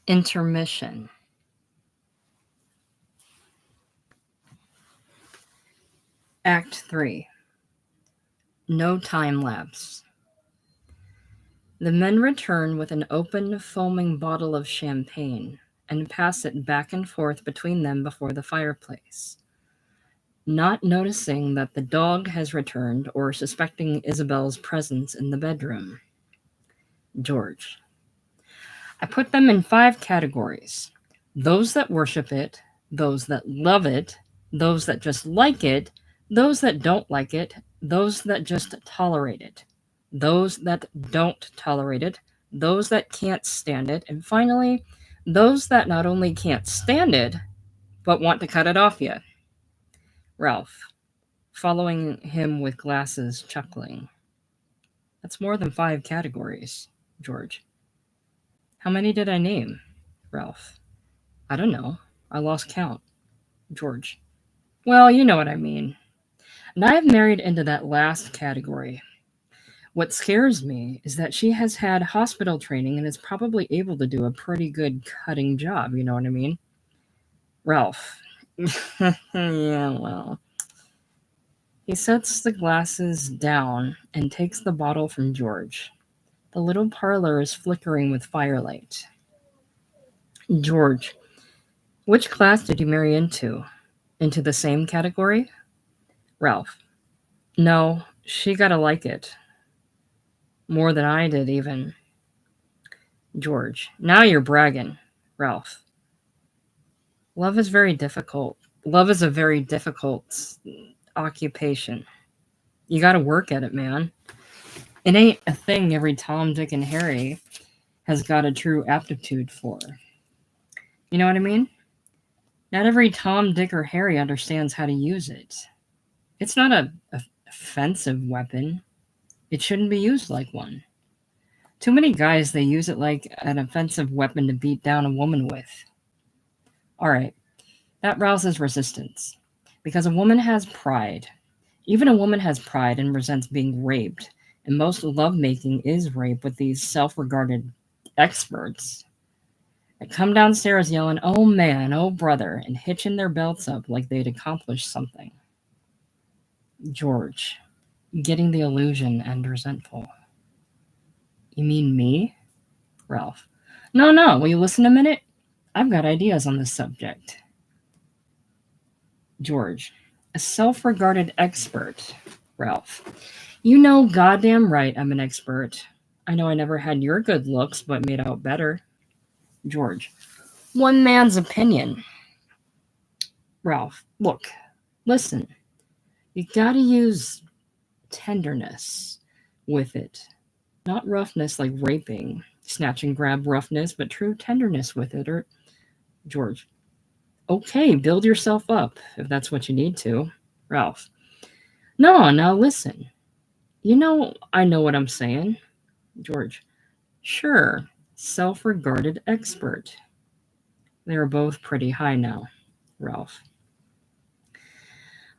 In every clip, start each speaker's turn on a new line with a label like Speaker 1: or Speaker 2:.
Speaker 1: Intermission. Act 3. No time lapse. The men return with an open, foaming bottle of champagne and pass it back and forth between them before the fireplace, not noticing that the dog has returned or suspecting Isabel's presence in the bedroom. George. I put them in 5 categories: those that worship it, those that love it, those that just like it, those that don't like it, those that just tolerate it, those that don't tolerate it, those that can't stand it, and finally, those that not only can't stand it, but want to cut it off yet. Ralph, following him with glasses, chuckling. That's more than 5 categories, George. How many did I name? Ralph. I don't know. I lost count. George. Well, you know what I mean. And I have married into that last category. What scares me is that she has had hospital training and is probably able to do a pretty good cutting job, you know what I mean? Ralph. Yeah, well. He sets the glasses down and takes the bottle from George. The little parlor is flickering with firelight. George. Which class did you marry into? Into the same category? Ralph. No, she gotta like it. More than I did, even. George. Now you're bragging. Ralph. Love is very difficult. Love is a very difficult occupation. You gotta work at it, man. It ain't a thing every Tom, Dick, and Harry has got a true aptitude for. You know what I mean? Not every Tom, Dick, or Harry understands how to use it. It's not a offensive weapon. It shouldn't be used like one. Too many guys, they use it like an offensive weapon to beat down a woman with. Alright, that rouses resistance. Because a woman has pride. Even a woman has pride and resents being raped. And most lovemaking is rape with these self-regarded experts that come downstairs yelling, "Oh man, oh brother," and hitching their belts up like they'd accomplished something. George, getting the illusion and resentful. You mean me? Ralph. No, will you listen a minute? I've got ideas on this subject. George, a self-regarded expert. Ralph. You know goddamn right I'm an expert. I know I never had your good looks, but made out better. George. One man's opinion. Ralph. Look, listen. You gotta use tenderness with it. Not roughness like raping, snatch and grab roughness, but true tenderness with it. Or George. Okay, build yourself up if that's what you need to. Ralph. No, now listen. You know I know what I'm saying. George. Sure, self-regarded expert. They are both pretty high now. Ralph.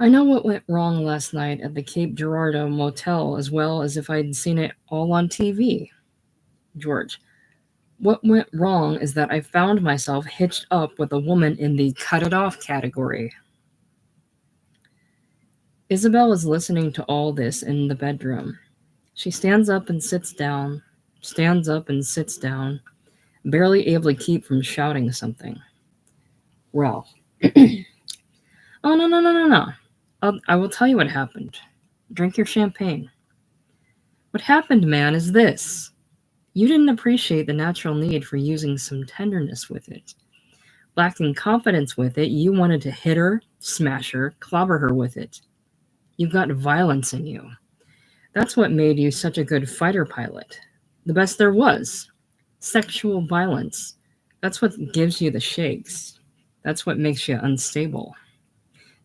Speaker 1: I know what went wrong last night at the Cape Girardeau Motel as well as if I'd seen it all on TV. George. What went wrong is that I found myself hitched up with a woman in the cut it off category. Isabel is listening to all this in the bedroom. She stands up and sits down, stands up and sits down, barely able to keep from shouting something. Ralph. Oh, no. I will tell you what happened. Drink your champagne. What happened, man, is this. You didn't appreciate the natural need for using some tenderness with it. Lacking confidence with it, you wanted to hit her, smash her, clobber her with it. You've got violence in you. That's what made you such a good fighter pilot. The best there was. Sexual violence. That's what gives you the shakes. That's what makes you unstable.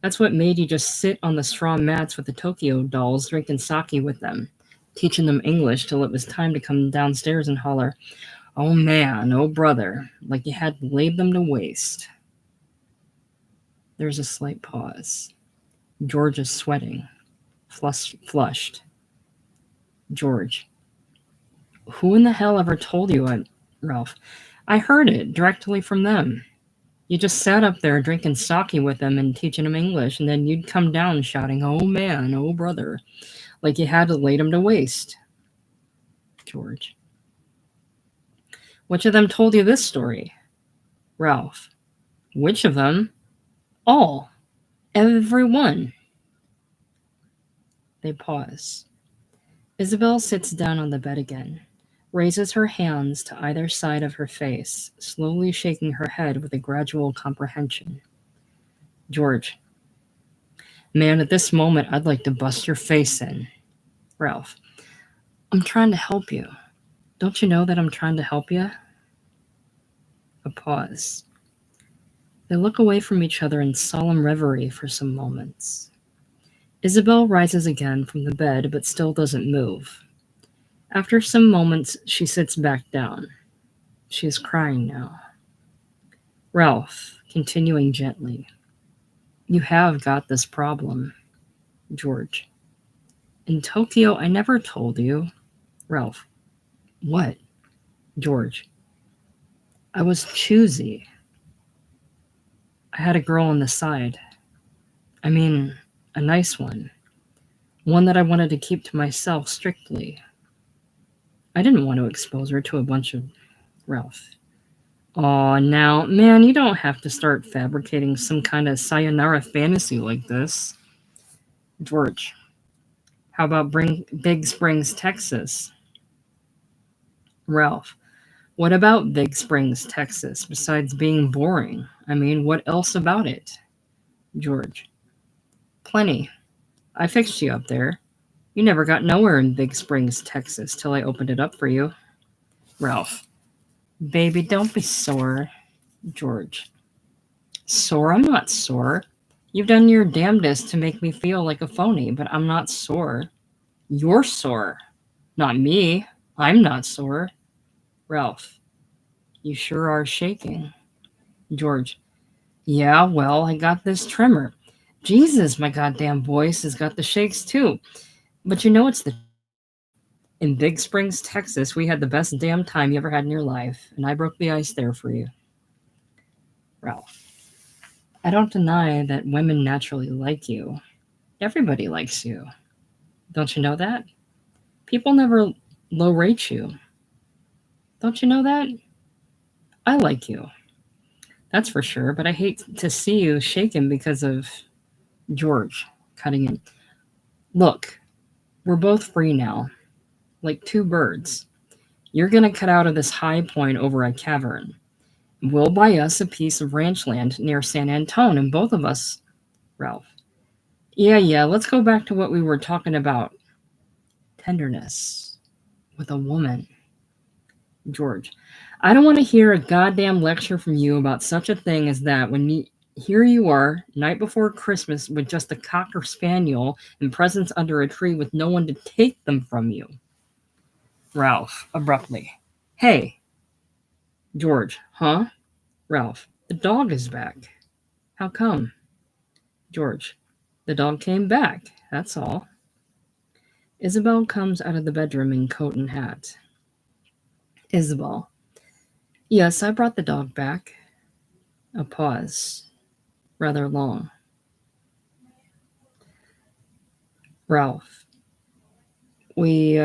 Speaker 1: That's what made you just sit on the straw mats with the Tokyo dolls, drinking sake with them, teaching them English till it was time to come downstairs and holler, "Oh man, oh brother," like you had laid them to waste. There's a slight pause. George is sweating, flushed. George. Who in the hell ever told you Ralph. I heard it directly from them. You just sat up there drinking sake with them and teaching them English, and then you'd come down shouting, "Oh man, oh brother," like you had to lay them to waste. George. Which of them told you this story? Ralph. Which of them? All. Every one. They pause. Isabel sits down on the bed again, raises her hands to either side of her face, slowly shaking her head with a gradual comprehension. George. Man, at this moment, I'd like to bust your face in. Ralph. I'm trying to help you. Don't you know that I'm trying to help you? A pause. They look away from each other in solemn reverie for some moments. Isabel rises again from the bed but still doesn't move. After some moments, she sits back down. She is crying now. Ralph, continuing gently. You have got this problem. George. In Tokyo, I never told you. Ralph. What? George. I was choosy. I had a girl on the side. I mean, a nice one. One that I wanted to keep to myself strictly. I didn't want to expose her to a bunch of Ralph. Aw, now, man, you don't have to start fabricating some kind of sayonara fantasy like this. George. How about Big Springs, Texas? Ralph. What about Big Springs, Texas, besides being boring? I mean, what else about it? George. Plenty. I fixed you up there. You never got nowhere in Big Springs, Texas, till I opened it up for you. Ralph. Baby, don't be sore. George. Sore? I'm not sore. You've done your damnedest to make me feel like a phony, but I'm not sore. You're sore. Not me. I'm not sore. Ralph. You sure are shaking. George. Yeah, well, I got this trimmer. Jesus, my goddamn voice has got the shakes too. But you know it's the in Big Springs, Texas, we had the best damn time you ever had in your life, and I broke the ice there for you. Ralph. I don't deny that women naturally like you. Everybody likes you. Don't you know that? People never low rate you. Don't you know that? I like you. That's for sure, but I hate to see you shaken because of George cutting in. Look, we're both free now, like two birds. You're going to cut out of this high point over a cavern. We'll buy us a piece of ranch land near San Antone, and both of us, Ralph. Yeah, let's go back to what we were talking about. Tenderness with a woman. George. I don't want to hear a goddamn lecture from you about such a thing as that when here you are, night before Christmas, with just a cocker spaniel and presents under a tree with no one to take them from you. Ralph, abruptly. Hey. George. Huh? Ralph. The dog is back. How come? George. The dog came back, that's all. Isabel comes out of the bedroom in coat and hat. Isabel. Yes, I brought the dog back. A pause. Rather long. Ralph. We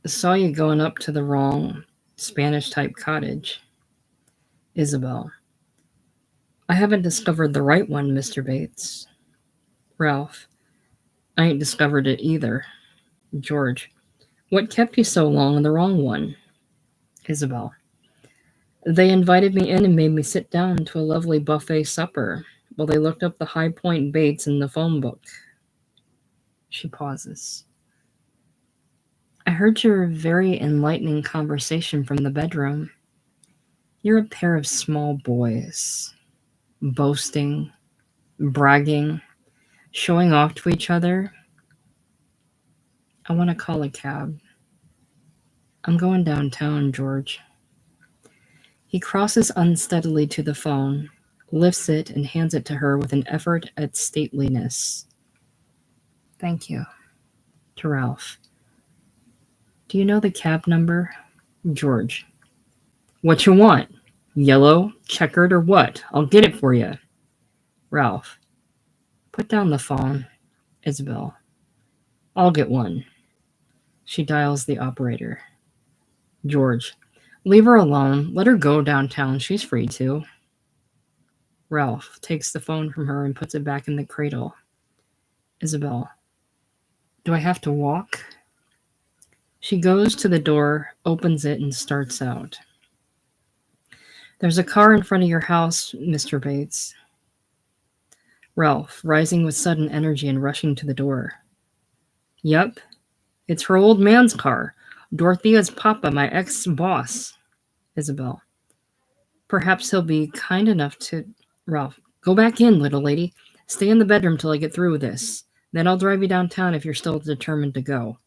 Speaker 1: saw you going up to the wrong Spanish-type cottage. Isabel. I haven't discovered the right one, Mr. Bates. Ralph. I ain't discovered it either. George. What kept you so long on the wrong one? Isabel. They invited me in and made me sit down to a lovely buffet supper while they looked up the High Point Bates in the phone book. She pauses. I heard your very enlightening conversation from the bedroom. You're a pair of small boys, boasting, bragging, showing off to each other. I want to call a cab. I'm going downtown, George. He crosses unsteadily to the phone, lifts it, and hands it to her with an effort at stateliness. Thank you. To Ralph. Do you know the cab number? George. What you want? Yellow, checkered, or what? I'll get it for you. Ralph. Put down the phone. Isabel. I'll get one. She dials the operator. George. Leave her alone. Let her go downtown. She's free to. Ralph takes the phone from her and puts it back in the cradle. Isabel. Do I have to walk? She goes to the door, opens it, and starts out. There's a car in front of your house, Mr. Bates. Ralph, rising with sudden energy and rushing to the door. Yep, it's her old man's car. Dorothea's papa, my ex-boss. Isabel. Perhaps he'll be kind enough to... Ralph. Go back in, little lady. Stay in the bedroom till I get through with this. Then I'll drive you downtown if you're still determined to go.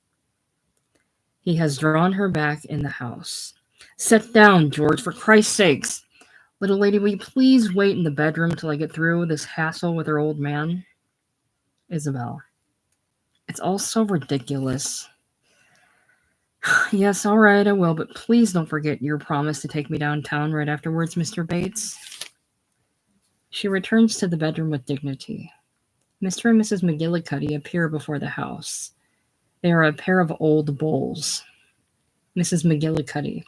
Speaker 1: He has drawn her back in the house. Sit down, George, for Christ's sakes. Little lady, will you please wait in the bedroom till I get through this hassle with her old man? Isabel. It's all so ridiculous. Yes, all right, I will, but please don't forget your promise to take me downtown right afterwards, Mr. Bates. She returns to the bedroom with dignity. Mr. and Mrs. McGillicuddy appear before the house. They are a pair of old bulls. Mrs. McGillicuddy.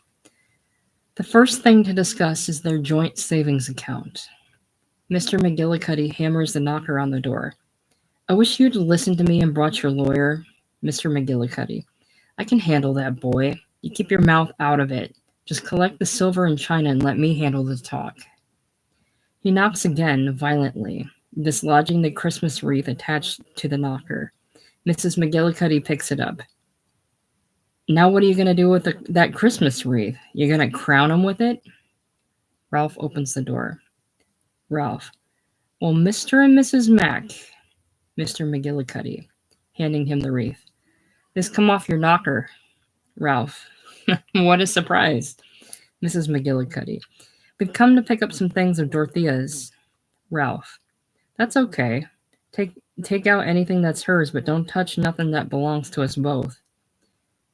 Speaker 1: The first thing to discuss is their joint savings account. Mr. McGillicuddy hammers the knocker on the door. I wish you'd listened to me and brought your lawyer, Mr. McGillicuddy. I can handle that, boy. You keep your mouth out of it. Just collect the silver and china and let me handle the talk. He knocks again, violently, dislodging the Christmas wreath attached to the knocker. Mrs. McGillicuddy picks it up. Now what are you going to do with that Christmas wreath? You're going to crown him with it? Ralph opens the door. Ralph. Well, Mr. and Mrs. Mack. Mr. McGillicuddy, handing him the wreath. This come off your knocker. Ralph. What a surprise. Mrs. McGillicuddy. We've come to pick up some things of Dorothea's. Ralph. That's okay. Take out anything that's hers, but don't touch nothing that belongs to us both.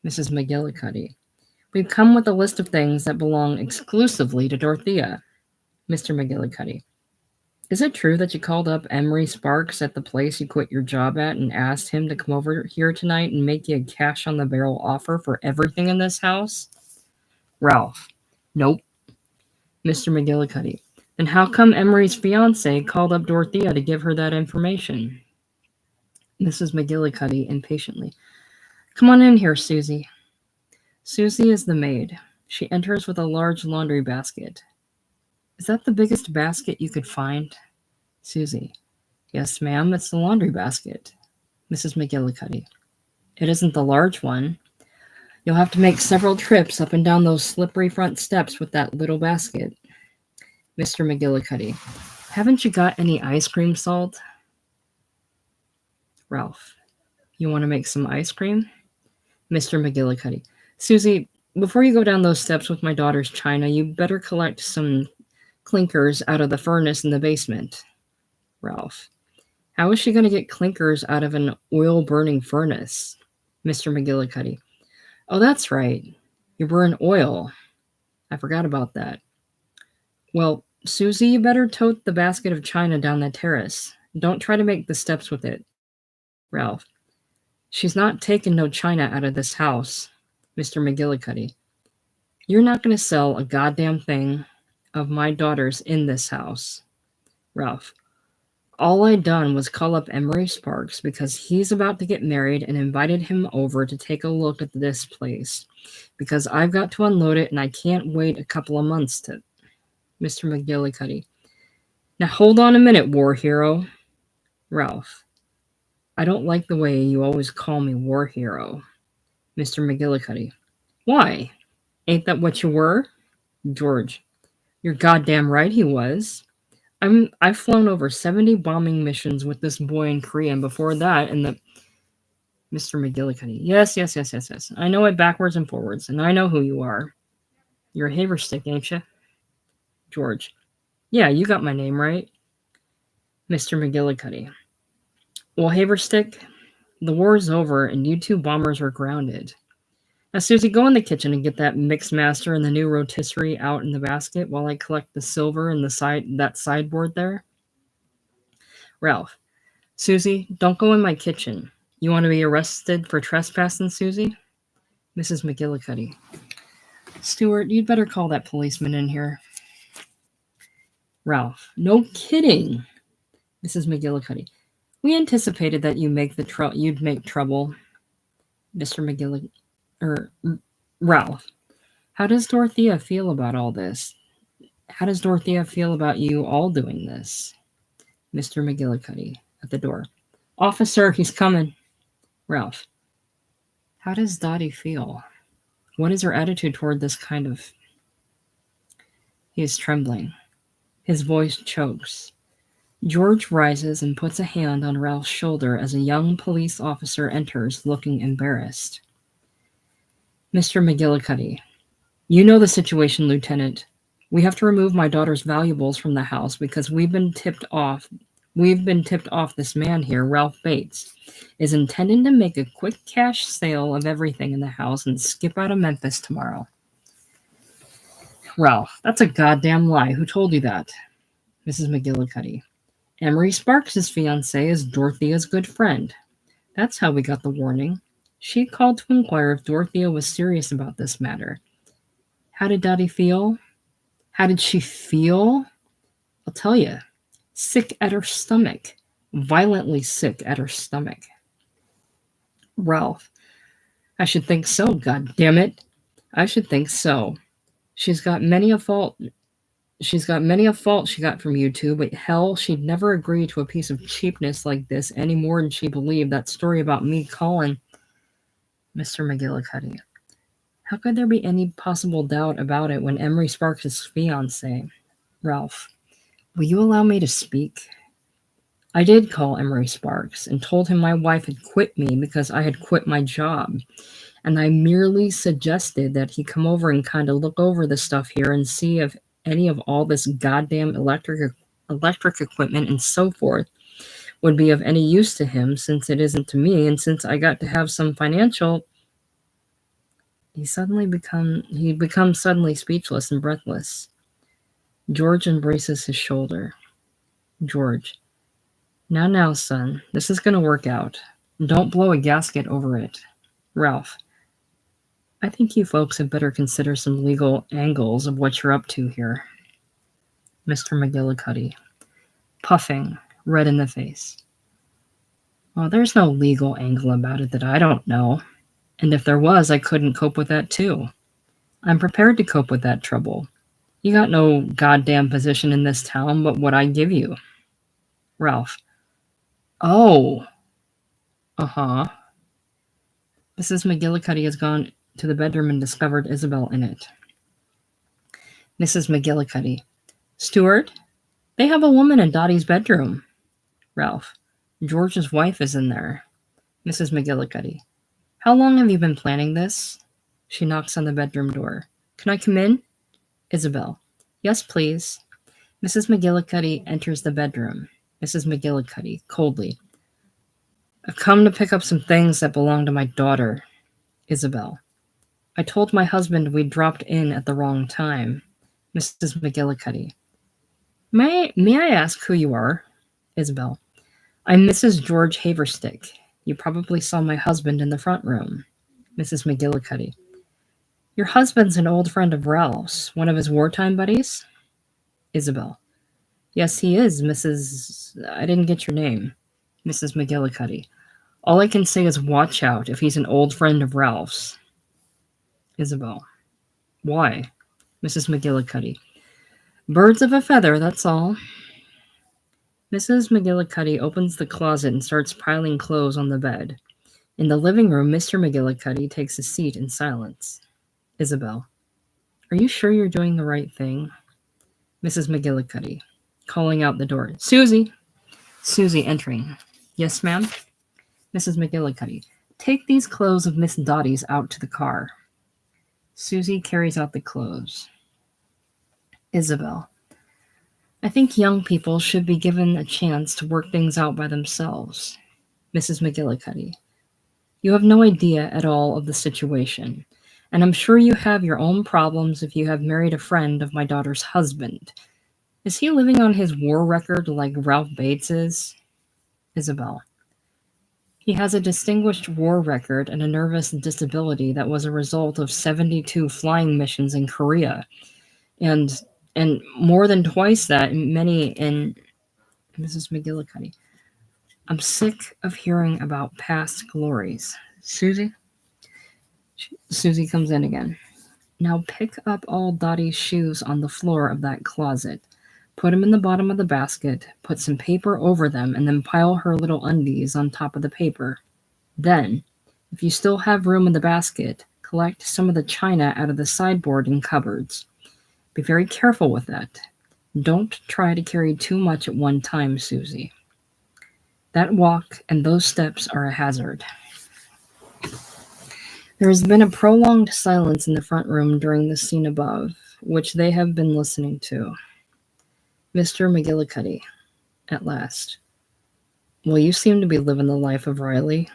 Speaker 1: Mrs. McGillicuddy. We've come with a list of things that belong exclusively to Dorothea. Mr. McGillicuddy. Is it true that you called up Emery Sparks at the place you quit your job at and asked him to come over here tonight and make you a cash-on-the-barrel offer for everything in this house? Ralph. Nope. Mr. McGillicuddy. Then how come Emery's fiancé called up Dorothea to give her that information? Mrs. McGillicuddy impatiently. Come on in here, Susie. Susie is the maid. She enters with a large laundry basket. Is that the biggest basket you could find? Susie. Yes, ma'am, it's the laundry basket. Mrs. McGillicuddy. It isn't the large one. You'll have to make several trips up and down those slippery front steps with that little basket. Mr. McGillicuddy. Haven't you got any ice cream salt? Ralph. You want to make some ice cream? Mr. McGillicuddy. Susie, before you go down those steps with my daughter's china, you better collect some clinkers out of the furnace in the basement. Ralph. How is she going to get clinkers out of an oil-burning furnace? Mr. McGillicuddy. Oh, that's right. You burn oil. I forgot about that. Well, Susie, you better tote the basket of china down the terrace. Don't try to make the steps with it. Ralph. She's not taking no china out of this house. Mr. McGillicuddy. You're not going to sell a goddamn thing of my daughter's in this house. Ralph. All I done was call up Emery Sparks because he's about to get married and invited him over to take a look at this place because I've got to unload it and I can't wait a couple of months to... Mr. McGillicuddy. Now hold on a minute, war hero. Ralph. I don't like the way you always call me war hero. Mr. McGillicuddy. Why? Ain't that what you were? George. You're goddamn right he was. I've flown over 70 bombing missions with this boy in Korea, and before that, in the... Mr. McGillicuddy. Yes. I know it backwards and forwards, and I know who you are. You're a Haverstick, ain't you? George. Yeah, you got my name right. Mr. McGillicuddy. Well, Haverstick, the war's over, and you two bombers are grounded. Susie, go in the kitchen and get that mix master and the new rotisserie out in the basket while I collect the silver and that sideboard there. Ralph, Susie, don't go in my kitchen. You want to be arrested for trespassing, Susie? Mrs. McGillicuddy. Stuart, you'd better call that policeman in here. Ralph. No kidding. Mrs. McGillicuddy. We anticipated that you'd make trouble. Mr. Ralph. How does Dorothea feel about all this? How does Dorothea feel about you all doing this? Mr. McGillicuddy at the door. Officer, he's coming. Ralph. How does Dottie feel? What is her attitude toward this kind of... He is trembling. His voice chokes. George rises and puts a hand on Ralph's shoulder as a young police officer enters, looking embarrassed. Mr. McGillicuddy. You know the situation, Lieutenant. We have to remove my daughter's valuables from the house because we've been tipped off this man here, Ralph Bates, is intending to make a quick cash sale of everything in the house and skip out of Memphis tomorrow. Ralph, that's a goddamn lie. Who told you that? Mrs. McGillicuddy. Emery Sparks' fiancée is Dorothea's good friend. That's how we got the warning. She called to inquire if Dorothea was serious about this matter. How did Dottie feel? How did she feel? I'll tell you. Sick at her stomach. Violently sick at her stomach. Ralph. I should think so, goddammit. I should think so. She's got many a fault she got from you two, but hell, she'd never agree to a piece of cheapness like this any more than she believed that story about me calling. Mr. McGillicuddy. How could there be any possible doubt about it when Emery Sparks' fiancée? Ralph. Will you allow me to speak? I did call Emery Sparks and told him my wife had quit me because I had quit my job. And I merely suggested that he come over and kind of look over the stuff here and see if any of all this goddamn electric equipment and so forth would be of any use to him, since it isn't to me, and since I got to have some financial... He becomes suddenly speechless and breathless. George embraces his shoulder. George. Now, son, this is going to work out. Don't blow a gasket over it. Ralph. I think you folks had better consider some legal angles of what you're up to here. Mr. McGillicuddy. Puffing, red in the face. Well, there's no legal angle about it that I don't know. And if there was, I couldn't cope with that too. I'm prepared to cope with that trouble. You got no goddamn position in this town but what I give you. Ralph. Oh. Uh-huh. Mrs. McGillicuddy has gone to the bedroom and discovered Isabel in it. Mrs. McGillicuddy. Stuart, they have a woman in Dottie's bedroom. Ralph. George's wife is in there. Mrs. McGillicuddy. How long have you been planning this? She knocks on the bedroom door. Can I come in? Isabel. Yes, please. Mrs. McGillicuddy enters the bedroom. Mrs. McGillicuddy, coldly. I've come to pick up some things that belong to my daughter. Isabel. I told my husband we'd dropped in at the wrong time. Mrs. McGillicuddy. May I ask who you are? Isabel. I'm Mrs. George Haverstick. You probably saw my husband in the front room. Mrs. McGillicuddy. Your husband's an old friend of Ralph's, one of his wartime buddies? Isabel. Yes, he is, Mrs. I didn't get your name. Mrs. McGillicuddy. All I can say is watch out if he's an old friend of Ralph's. Isabel. Why? Mrs. McGillicuddy. Birds of a feather, that's all. Mrs. McGillicuddy opens the closet and starts piling clothes on the bed. In the living room, Mr. McGillicuddy takes a seat in silence. Isabel. Are you sure you're doing the right thing? Mrs. McGillicuddy, calling out the door. Susie! Susie entering. Yes, ma'am? Mrs. McGillicuddy. Take these clothes of Miss Dottie's out to the car. Susie carries out the clothes. Isabel. I think young people should be given a chance to work things out by themselves. Mrs. McGillicuddy. You have no idea at all of the situation. And I'm sure you have your own problems if you have married a friend of my daughter's husband. Is he living on his war record like Ralph Bates is? Isabel. He has a distinguished war record and a nervous disability that was a result of 72 flying missions in Korea, and more than twice that, many in Mrs. McGillicuddy. I'm sick of hearing about past glories. Susie? Susie comes in again. Now pick up all Dottie's shoes on the floor of that closet. Put them in the bottom of the basket, put some paper over them, and then pile her little undies on top of the paper. Then, if you still have room in the basket, collect some of the china out of the sideboard and cupboards. Be very careful with that. Don't try to carry too much at one time, Susie. That walk and those steps are a hazard. There has been a prolonged silence in the front room during the scene above, which they have been listening to. Mr. McGillicuddy, at last. Well, you seem to be living the life of Riley.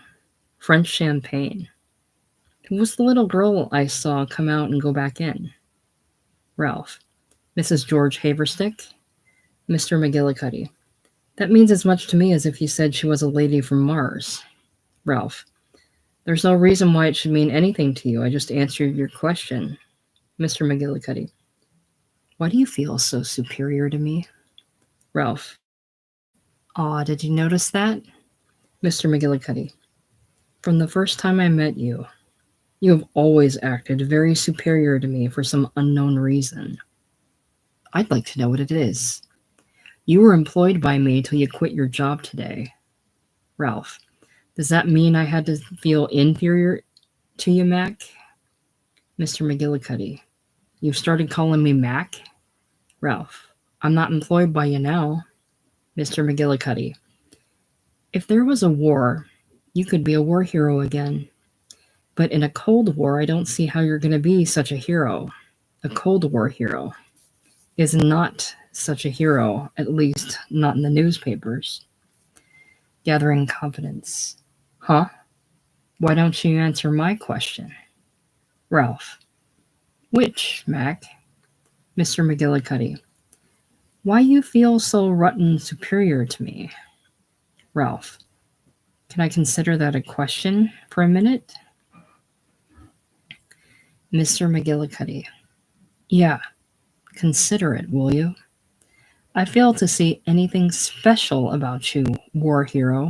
Speaker 1: French champagne. Who was the little girl I saw come out and go back in? Ralph. Mrs. George Haverstick? Mr. McGillicuddy. That means as much to me as if you said she was a lady from Mars. Ralph. There's no reason why it should mean anything to you. I just answered your question. Mr. McGillicuddy. Why do you feel so superior to me? Ralph. Aw, did you notice that? Mr. McGillicuddy. From the first time I met you, you have always acted very superior to me for some unknown reason. I'd like to know what it is. You were employed by me till you quit your job today. Ralph. Does that mean I had to feel inferior to you, Mac? Mr. McGillicuddy. You've started calling me Mac? Ralph. I'm not employed by you now. Mr. McGillicuddy. If there was a war, you could be a war hero again. But in a Cold War, I don't see how you're going to be such a hero. A Cold War hero is not such a hero, at least not in the newspapers. Gathering confidence. Huh? Why don't you answer my question? Ralph. Which, Mac? Mr. McGillicuddy. Why you feel so rotten superior to me? Ralph. Can I consider that a question for a minute? Mr. McGillicuddy. Yeah, consider it, will you? I fail to see anything special about you, war hero.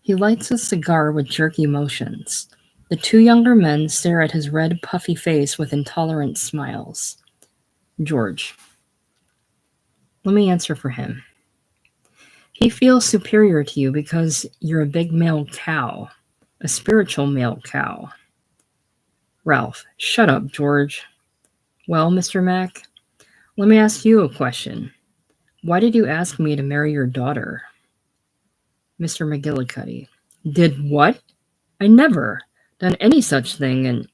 Speaker 1: He lights a cigar with jerky motions. The two younger men stare at his red, puffy face with intolerant smiles. George. Let me answer for him. He feels superior to you because you're a big male cow, a spiritual male cow. Ralph. Shut up, George. Well, Mr. Mac, let me ask you a question. Why did you ask me to marry your daughter? Mr. McGillicuddy. Did what? I never done any such thing, and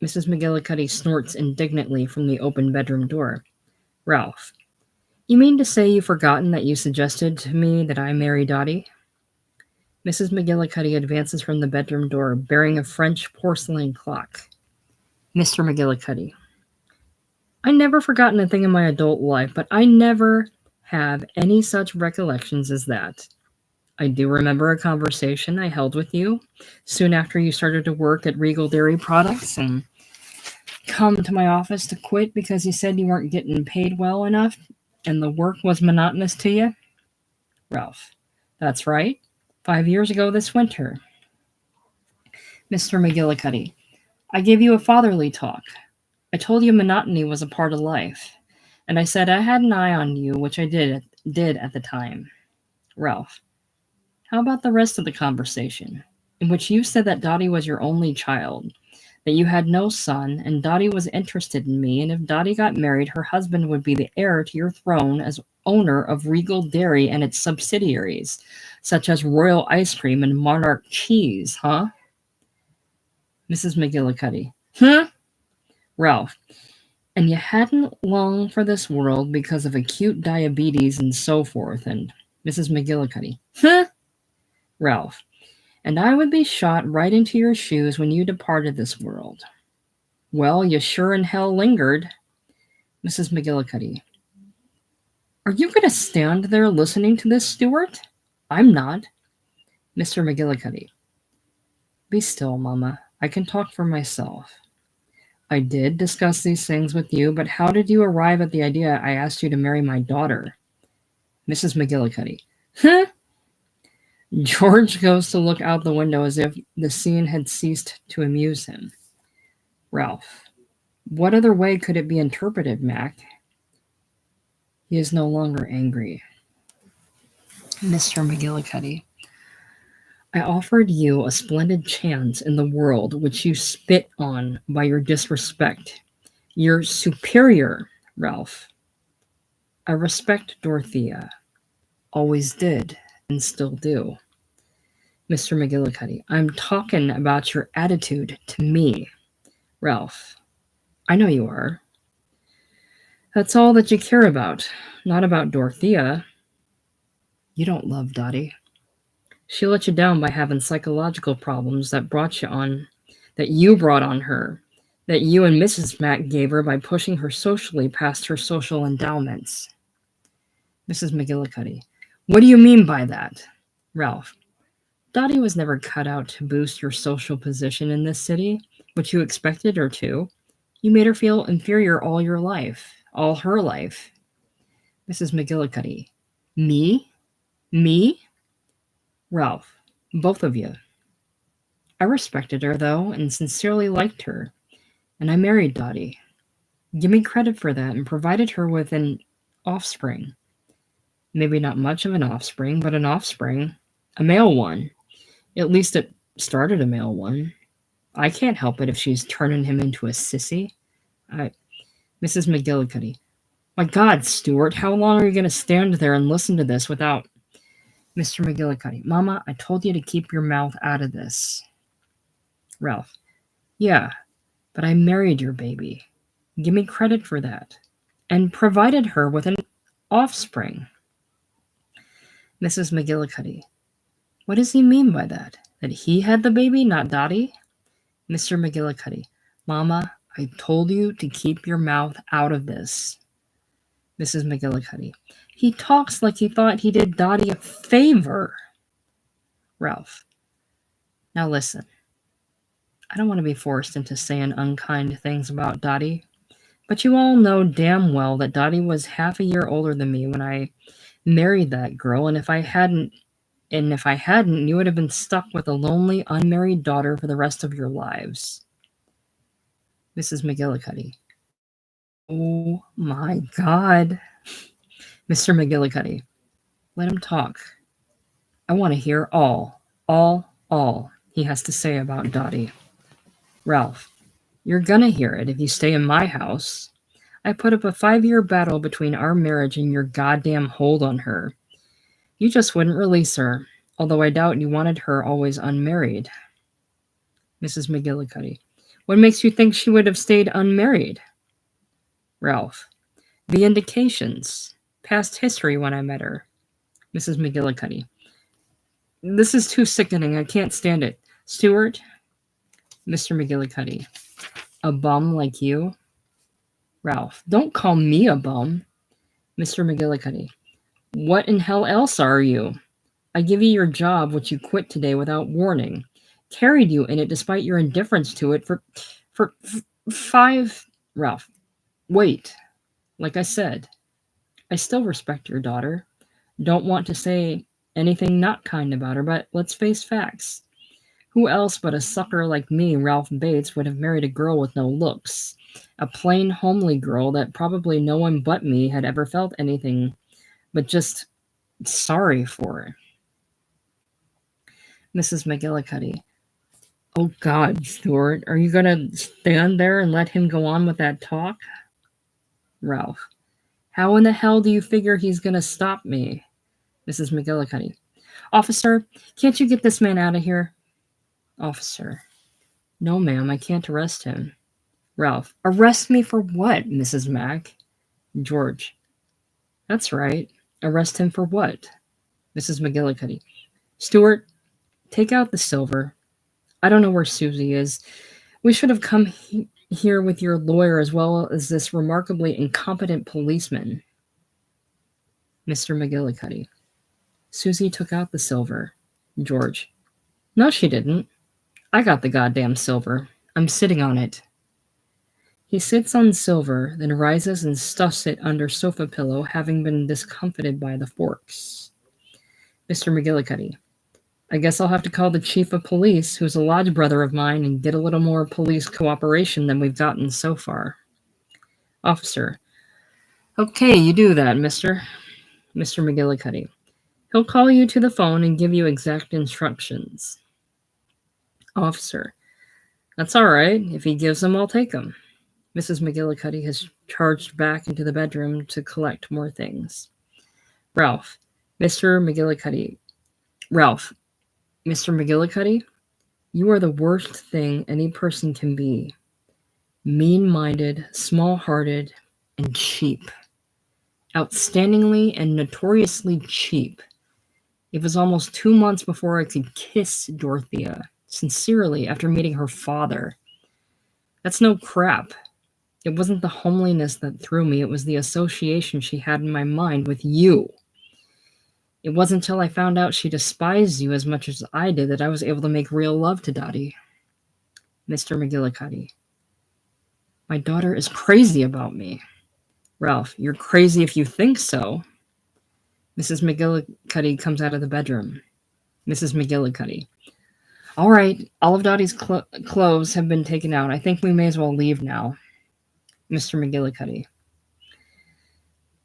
Speaker 1: Mrs. McGillicuddy snorts indignantly from the open bedroom door. Ralph. You mean to say you've forgotten that you suggested to me that I marry Dottie? Mrs. McGillicuddy advances from the bedroom door, bearing a French porcelain clock. Mr. McGillicuddy. I never forgotten a thing in my adult life, but I never have any such recollections as that. I do remember a conversation I held with you soon after you started to work at Regal Dairy Products and come to my office to quit because you said you weren't getting paid well enough and the work was monotonous to you. Ralph. That's right. 5 years ago this winter. Mr. McGillicuddy. I gave you a fatherly talk. I told you monotony was a part of life, and I said I had an eye on you, which I did at the time. Ralph. How about the rest of the conversation, in which you said that Dottie was your only child, that you had no son, and Dottie was interested in me, and if Dottie got married, her husband would be the heir to your throne as owner of Regal Dairy and its subsidiaries, such as Royal Ice Cream and Monarch Cheese, huh? Mrs. McGillicuddy. Huh? Ralph. And you hadn't longed for this world because of acute diabetes and so forth, and Mrs. McGillicuddy. Huh? Ralph. and I would be shot right into your shoes when you departed this world. Well, you sure in hell lingered. Mrs. McGillicuddy. Are you going to stand there listening to this, Stuart? I'm not. Mr. McGillicuddy. Be still, Mama. I can talk for myself. I did discuss these things with you, but how did you arrive at the idea I asked you to marry my daughter? Mrs. McGillicuddy. Huh? George goes to look out the window as if the scene had ceased to amuse him. Ralph. What other way could it be interpreted, Mac? He is no longer angry. Mr. McGillicuddy. I offered you a splendid chance in the world which you spit on by your disrespect. You're superior, Ralph. I respect Dorothea. Always did, and still do. Mr. McGillicuddy, I'm talking about your attitude to me. Ralph, I know you are. That's all that you care about, not about Dorothea. You don't love Dottie. She let you down by having psychological problems that you brought on her, that you and Mrs. Mack gave her by pushing her socially past her social endowments. Mrs. McGillicuddy, what do you mean by that? Ralph, Dottie was never cut out to boost your social position in this city, but you expected her to. You made her feel inferior all her life. Mrs. McGillicuddy, me? Me? Ralph, both of you. I respected her, though, and sincerely liked her, and I married Dottie. Give me credit for that and provided her with an offspring. Maybe not much of an offspring, but an offspring. A male one. At least it started a male one. I can't help it if she's turning him into a sissy. Mrs. McGillicuddy. My God, Stuart, how long are you going to stand there and listen to this without... Mr. McGillicuddy. Mama, I told you to keep your mouth out of this. Ralph. Yeah, but I married your baby. Give me credit for that. And provided her with an offspring. Mrs. McGillicuddy. What does he mean by that? That he had the baby, not Dottie? Mr. McGillicuddy. Mama, I told you to keep your mouth out of this. Mrs. McGillicuddy. He talks like he thought he did Dottie a favor. Ralph. Now listen. I don't want to be forced into saying unkind things about Dottie, but you all know damn well that Dottie was half a year older than me when I married that girl, and if I hadn't, you would have been stuck with a lonely, unmarried daughter for the rest of your lives. Mrs. McGillicuddy. Oh my God. Mr. McGillicuddy. Let him talk. I want to hear all he has to say about Dottie. Ralph. You're gonna hear it if you stay in my house. I put up a 5-year battle between our marriage and your goddamn hold on her. You just wouldn't release her, although I doubt you wanted her always unmarried. Mrs. McGillicuddy. What makes you think she would have stayed unmarried? Ralph. The indications. Past history when I met her. Mrs. McGillicuddy. This is too sickening. I can't stand it. Stuart. Mr. McGillicuddy. A bum like you? Ralph. Don't call me a bum. Mr. McGillicuddy. What in hell else are you? I give you your job, which you quit today without warning. Carried you in it despite your indifference to it for 5... Ralph. Wait. Like I said, I still respect your daughter. Don't want to say anything not kind about her, but let's face facts. Who else but a sucker like me, Ralph Bates, would have married a girl with no looks? A plain, homely girl that probably no one but me had ever felt anything but just sorry for. Mrs. McGillicuddy. Oh God, Stuart, are you going to stand there and let him go on with that talk? Ralph. How in the hell do you figure he's going to stop me? Mrs. McGillicuddy. Officer, can't you get this man out of here? Officer. No, ma'am, I can't arrest him. Ralph. Arrest me for what, Mrs. Mack? George. That's right. Arrest him for what? Mrs. McGillicuddy. Stuart, take out the silver. I don't know where Susie is. We should have come here with your lawyer as well as this remarkably incompetent policeman. Mr. McGillicuddy. Susie took out the silver. George. No, she didn't. I got the goddamn silver. I'm sitting on it. He sits on silver, then rises and stuffs it under sofa pillow, having been discomfited by the forks. Mr. McGillicuddy. I guess I'll have to call the chief of police, who's a lodge brother of mine, and get a little more police cooperation than we've gotten so far. Officer. Okay, you do that, Mr. McGillicuddy. He'll call you to the phone and give you exact instructions. Officer. That's all right. If he gives them, I'll take them. Mrs. McGillicuddy has charged back into the bedroom to collect more things. Ralph. Mr. McGillicuddy. Ralph. Mr. McGillicuddy, you are the worst thing any person can be. Mean-minded, small-hearted, and cheap. Outstandingly and notoriously cheap. It was almost 2 months before I could kiss Dorothea, sincerely, after meeting her father. That's no crap. It wasn't the homeliness that threw me, it was the association she had in my mind with you. It wasn't until I found out she despised you as much as I did that I was able to make real love to Dottie. Mr. McGillicuddy. My daughter is crazy about me. Ralph, you're crazy if you think so. Mrs. McGillicuddy comes out of the bedroom. Mrs. McGillicuddy. All right, all of Dottie's clothes have been taken out. I think we may as well leave now. Mr. McGillicuddy.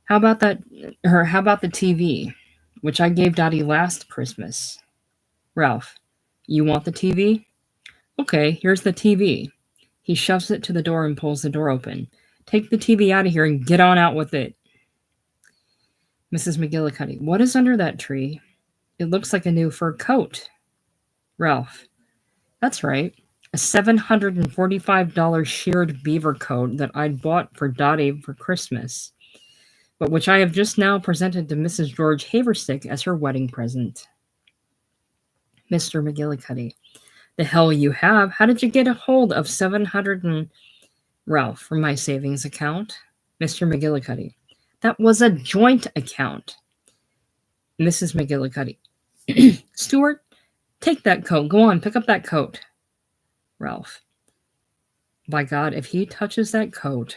Speaker 1: How about the TV, which I gave Dottie last Christmas? Ralph. You want the TV? Okay, here's the TV. He shoves it to the door and pulls the door open. Take the TV out of here and get on out with it. Mrs. McGillicuddy. What is under that tree? It looks like a new fur coat. Ralph. That's right. A $745 sheared beaver coat that I'd bought for Dottie for Christmas, but which I have just now presented to Mrs. George Haverstick as her wedding present. Mr. McGillicuddy. The hell you have. How did you get a hold of Ralph, from my savings account? Mr. McGillicuddy. That was a joint account. Mrs. McGillicuddy. Stuart, take that coat. Go on, pick up that coat. Ralph. By God, if he touches that coat,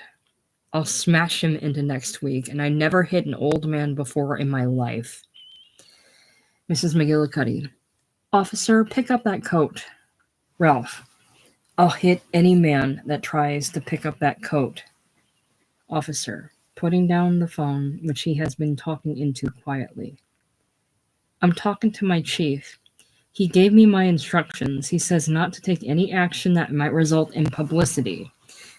Speaker 1: I'll smash him into next week, and I never hit an old man before in my life. Mrs. McGillicuddy. Officer, pick up that coat. Ralph. I'll hit any man that tries to pick up that coat. Officer, putting down the phone, which he has been talking into quietly. I'm talking to my chief. He gave me my instructions. He says not to take any action that might result in publicity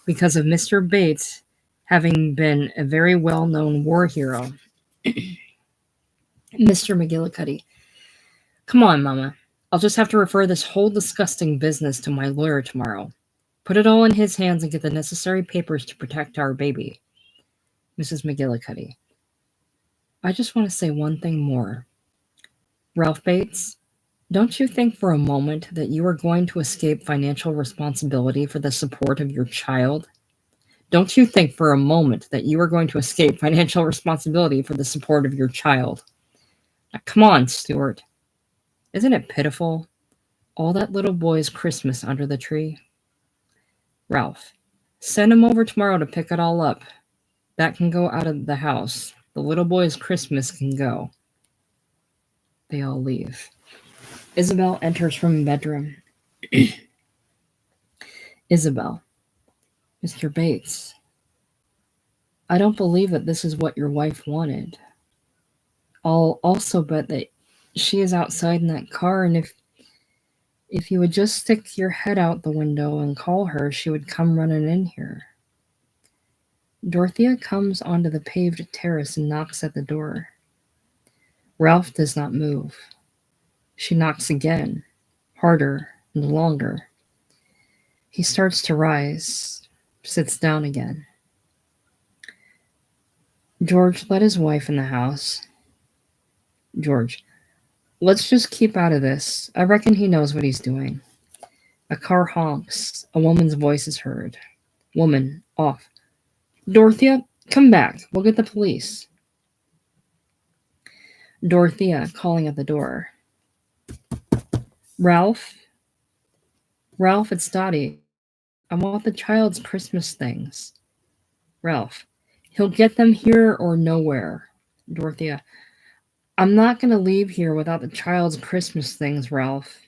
Speaker 1: because of Mr. Bates having been a very well-known war hero. Mr. McGillicuddy. Come on, Mama. I'll just have to refer this whole disgusting business to my lawyer tomorrow. Put it all in his hands and get the necessary papers to protect our baby. Mrs. McGillicuddy. I just want to say one thing more. Ralph Bates, don't you think for a moment that you are going to escape financial responsibility for the support of your child? Don't you think for a moment that you are going to escape financial responsibility for the support of your child? Now, come on, Stuart. Isn't it pitiful? All that little boy's Christmas under the tree. Ralph, send him over tomorrow to pick it all up. That can go out of the house. The little boy's Christmas can go. They all leave. Isabel enters from the bedroom. Isabel. Mr. Bates. I don't believe that this is what your wife wanted. I'll also bet that she is outside in that car, and if you would just stick your head out the window and call her, she would come running in here. Dorothea comes onto the paved terrace and knocks at the door. Ralph does not move. She knocks again, harder and longer. He starts to rise, sits down again. George, let his wife in the house. George, Let's just keep out of this. I reckon he knows what he's doing. A car honks. A woman's voice is heard. Woman, off. Dorothea, come back. We'll get the police. Dorothea, calling at the door. Ralph? Ralph, it's Dottie. I want the child's Christmas things. Ralph, he'll get them here or nowhere. Dorothea, I'm not going to leave here without the child's Christmas things, Ralph.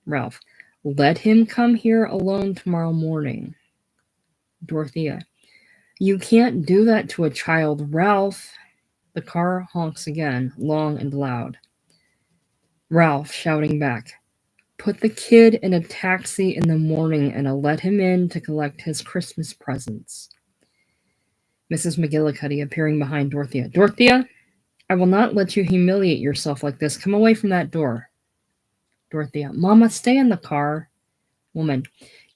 Speaker 1: Ralph, let him come here alone tomorrow morning. Dorothea, you can't do that to a child, Ralph. The car honks again, long and loud. Ralph, shouting back, put the kid in a taxi in the morning and I'll let him in to collect his Christmas presents. Mrs. McGillicuddy appearing behind Dorothea. Dorothea, I will not let you humiliate yourself like this. Come away from that door. Dorothea, Mama, stay in the car. Woman,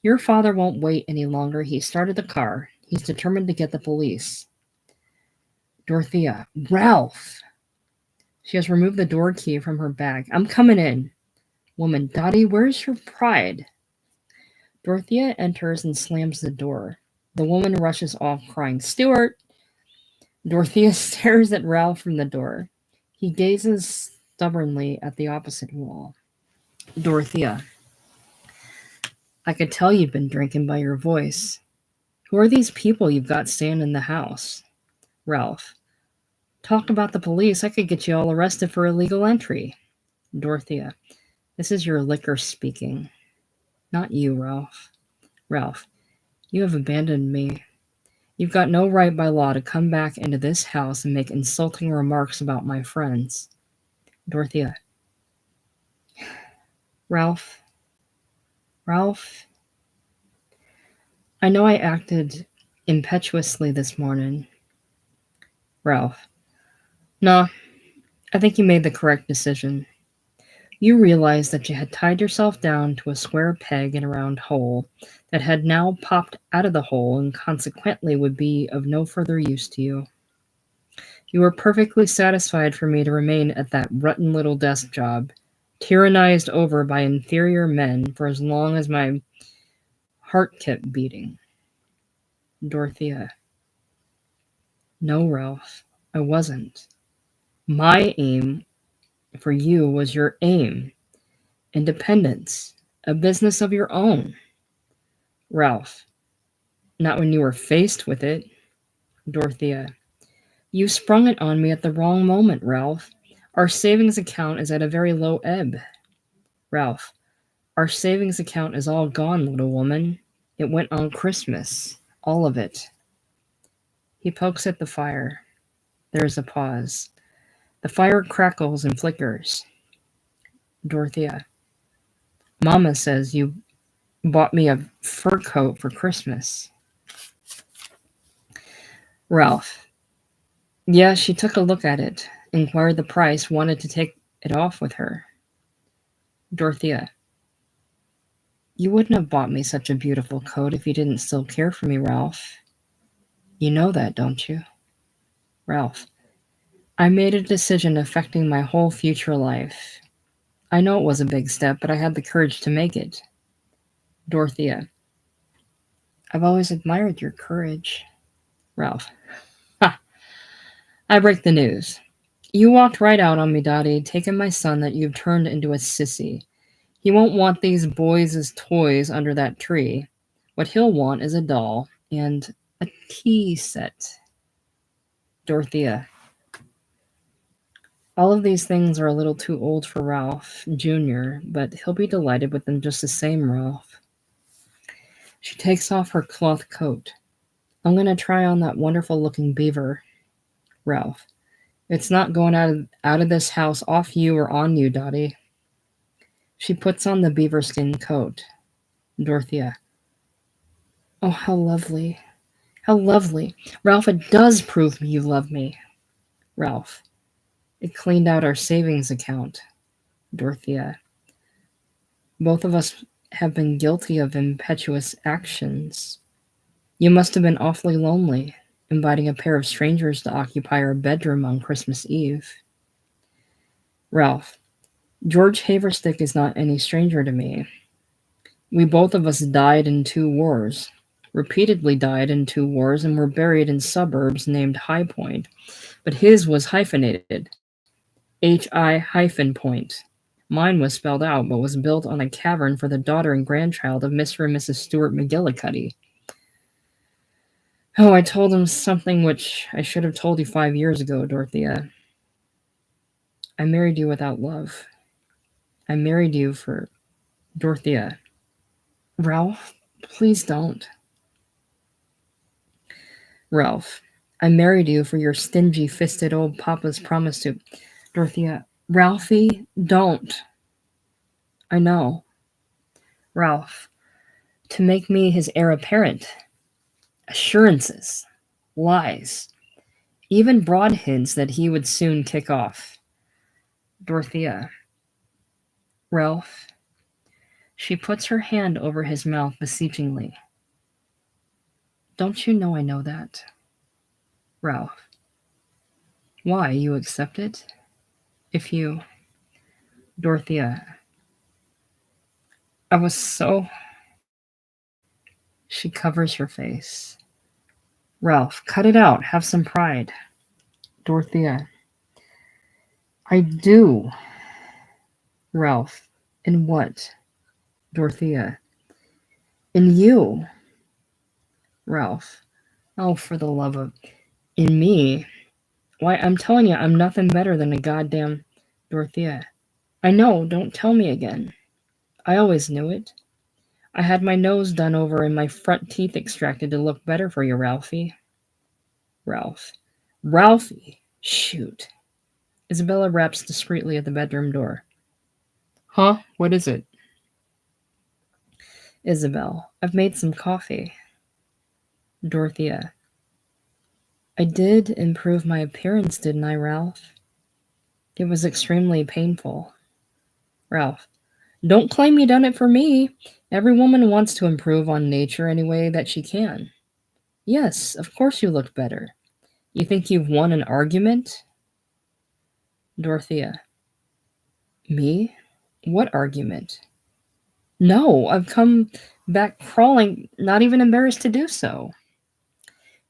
Speaker 1: your father won't wait any longer. He started the car. He's determined to get the police. Dorothea, Ralph. She has removed the door key from her bag. I'm coming in. Woman, Dottie, where's your pride? Dorothea enters and slams the door. The woman rushes off, crying, Stuart! Dorothea stares at Ralph from the door. He gazes stubbornly at the opposite wall. Dorothea, I could tell you've been drinking by your voice. Who are these people you've got staying in the house? Ralph, talk about the police. I could get you all arrested for illegal entry. Dorothea, this is your liquor speaking. Not you, Ralph. Ralph, you have abandoned me. You've got no right by law to come back into this house and make insulting remarks about my friends. Dorothea. Ralph. I know I acted impetuously this morning. Ralph. No, I think you made the correct decision. You realized that you had tied yourself down to a square peg in a round hole that had now popped out of the hole and consequently would be of no further use to you. You were perfectly satisfied for me to remain at that rotten little desk job, tyrannized over by inferior men for as long as my heart kept beating. Dorothea. No, Ralph, I wasn't. My aim for you was your aim. Independence. A business of your own. Ralph. Not when you were faced with it. Dorothea. You sprung it on me at the wrong moment, Ralph. Our savings account is at a very low ebb. Ralph. Our savings account is all gone, little woman. It went on Christmas. All of it. He pokes at the fire. There is a pause. The fire crackles and flickers. Dorothea. Mama says you bought me a fur coat for Christmas. Ralph. Yeah, she took a look at it, inquired the price, wanted to take it off with her. Dorothea. You wouldn't have bought me such a beautiful coat if you didn't still care for me, Ralph. You know that, don't you? Ralph. I made a decision affecting my whole future life. I know it was a big step, but I had the courage to make it. Dorothea. I've always admired your courage. Ralph. Ha! I break the news. You walked right out on me, Dottie, taking my son that you've turned into a sissy. He won't want these boys as toys under that tree. What he'll want is a doll and a tea set. Dorothea. All of these things are a little too old for Ralph Jr., but he'll be delighted with them just the same, Ralph. She takes off her cloth coat. I'm going to try on that wonderful-looking beaver. Ralph. It's not going out of this house off you or on you, Dottie. She puts on the beaver skin coat. Dorothea. Oh, how lovely. How lovely. Ralph, it does prove you love me. Ralph. It cleaned out our savings account. Dorothea. Both of us have been guilty of impetuous actions. You must have been awfully lonely, inviting a pair of strangers to occupy our bedroom on Christmas Eve. Ralph. George Haverstick is not any stranger to me. We both of us died in 2 wars, repeatedly died in 2 wars, and were buried in suburbs named High Point. But his was hyphenated, H-I-Point. Mine was spelled out, but was built on a cavern for the daughter and grandchild of Mr. and Mrs. Stuart McGillicuddy. Oh, I told him something which I should have told you 5 years ago, Dorothea. I married you without love. I married you for Dorothea. Ralph, please don't. Ralph, I married you for your stingy-fisted old papa's promise to... Dorothea, Ralphie, don't. I know. Ralph, to make me his heir apparent. Assurances. Lies. Even broad hints that he would soon kick off. Dorothea. Ralph. She puts her hand over his mouth beseechingly. Don't you know I know that? Ralph. Why, you accept it? If you... Dorothea. I was so... She covers her face. Ralph, cut it out. Have some pride. Dorothea. I do. Ralph. In what? Dorothea. In you. Ralph. Oh, for the love of... In me? Why, I'm telling you, I'm nothing better than a goddamn... Dorothea. I know, don't tell me again. I always knew it. I had my nose done over and my front teeth extracted to look better for you, Ralphie. Ralph. Ralphie! Shoot. Isabella raps discreetly at the bedroom door. Huh? What is it? Isabel. I've made some coffee. Dorothea. I did improve my appearance, didn't I, Ralph? It was extremely painful. Ralph. Don't claim you done it for me. Every woman wants to improve on nature any way that she can. Yes, of course you look better. You think you've won an argument? Dorothea. Me? What argument? No, I've come back crawling, not even embarrassed to do so.